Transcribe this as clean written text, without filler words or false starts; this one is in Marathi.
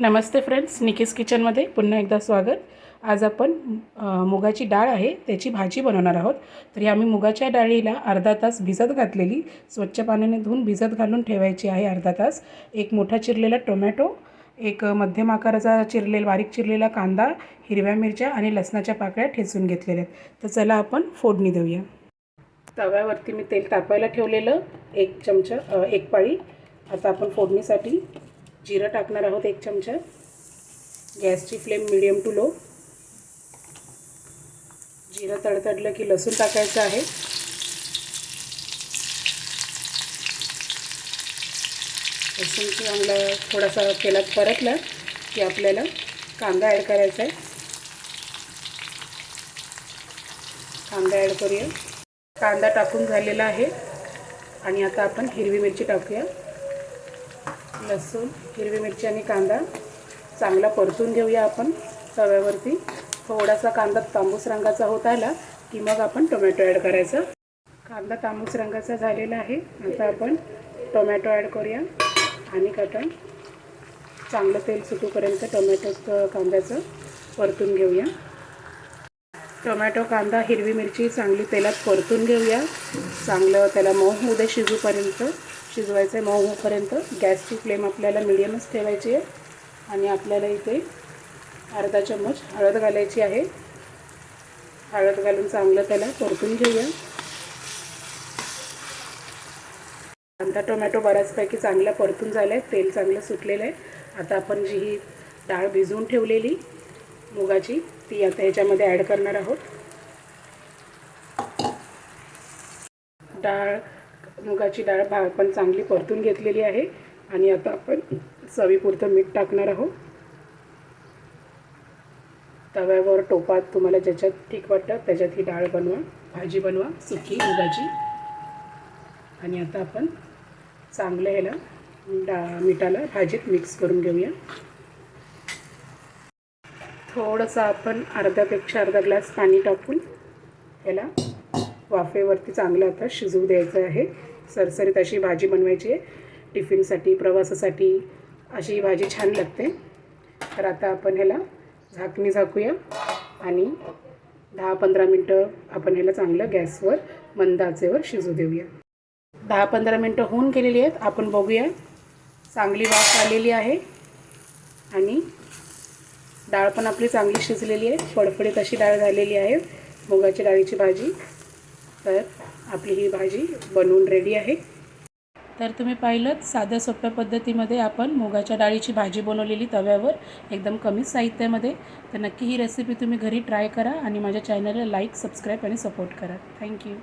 नमस्ते फ्रेंड्स, निकीज किचनमध्ये पुन्हा एकदा स्वागत। आज आपण मुगाची डाळ आहे त्याची भाजी बनवणार आहोत। तरी आम्ही मुगाच्या डाळीला अर्धा तास भिजत घातलेली, स्वच्छ पाण्याने धुवून भिजत घालून ठेवायची आहे अर्धा तास। एक मोठा चिरलेला टोमॅटो, एक मध्यम आकाराचा बारीक चिरलेला कांदा, हिरव्या मिरच्या आणि लसणाच्या पाकळ्या ठेचून घेतलेल्या आहेत। तर चला आपण फोडणी देऊया। तव्यावरती मी तेल तापायला ठेवलेलं, एक चमचा एक पाळी। आता आपण फोडणीसाठी जिरं टाकणार आहोत, एक चमचा। गॅसची फ्लेम मीडियम टू लो। जिरं तडतडलं की लसूण टाकायचं आहे। लसूण चांगला थोडासा तेलात परतला की आपल्याला कांदा ॲड करायचा आहे। कांदा ॲड करूया। कांदा टाकून झालेला आहे आणि आता आपण हिरवी मिरची टाकूया। लसूण, हिरवी मिरची आणि कांदा चांगला परतून घेऊया आपण तव्यावरती। थोडासा कांदा तांबूस रंगाचा होत आला की मग आपण टोमॅटो ॲड करायचा। कांदा तांबूस रंगाचा झालेला आहे। आता आपण टोमॅटो ॲड करूया आणि चांगलं तेल सुटूपर्यंत टोमॅटो कांद्याचं परतून घेऊया। टोमॅटो, कांदा, हिरवी मिरची चांगली तेलात परतून घेऊया। चांगलं त्याला मऊ होऊ दे, शिजवायचं आहे मऊ होईपर्यंत। गॅसची फ्लेम आपल्याला मीडियमच ठेवायची आहे आणि आपल्याला इथे अर्धा चम्मच हळद घालायची आहे। हळद घालून चांगलं त्याला परतून घेऊया। कांदा टोमॅटो बऱ्याचपैकी चांगला परतून झाला आहे, तेल चांगलं सुटलेलं आहे। आता आपण जी डाळ भिजवून ठेवलेली मुगाची, ती आता ह्याच्यामध्ये ॲड करणार आहोत। मुगाची डाळ आपण चांगली परतून घेतलेली आहे आणि आता आपण चवीपुरतं मीठ टाकणार आहोत। तव्यावर टोपात तुम्हाला ज्याच्यात ठीक वाटतं त्याच्यात ही डाळ बनवा, भाजी बनवा सुकी मुगाची। आणि आता आपण चांगलं ह्याला मिठाला भाजीत मिक्स करून घेऊया। थोडंसं आपण अर्धा ग्लास पाणी टाकून ह्याला वाफेवरती चांगलं आता शिजवू द्यायचं आहे। सरसरीत अशी भाजी बनवायची आहे। टिफिनसाठी, प्रवासासाठी अशी भाजी छान लागते। तर आता आपण ह्याला झाकणी झाकूया आणि 10-15 मिनटं आपण ह्याला चांगलं गॅसवर मंद आचेवर शिजू देऊया। 10-15 मिनटं होऊन गेलेली आहेत। आपण बघूया, चांगली वाफ आलेली आहे आणि डाळ पण आपली चांगली शिजलेली आहे। फडफडीत अशी डाळ झालेली आहे मुगाची डाळीची भाजी। तर आपली ही भाजी बनवून रेडी आहे। तर तुम्ही पाहिलं, साध्या सोप्या पद्धतीमध्ये आपण मुगाच्या डाळीची भाजी बनवलेली तव्यावर एकदम कमी साहित्यामध्ये। तर नक्की ही रेसिपी तुम्ही घरी ट्राय करा आणि माझ्या चॅनलला लाईक, सबस्क्राईब आणि सपोर्ट करा। थँक्यू।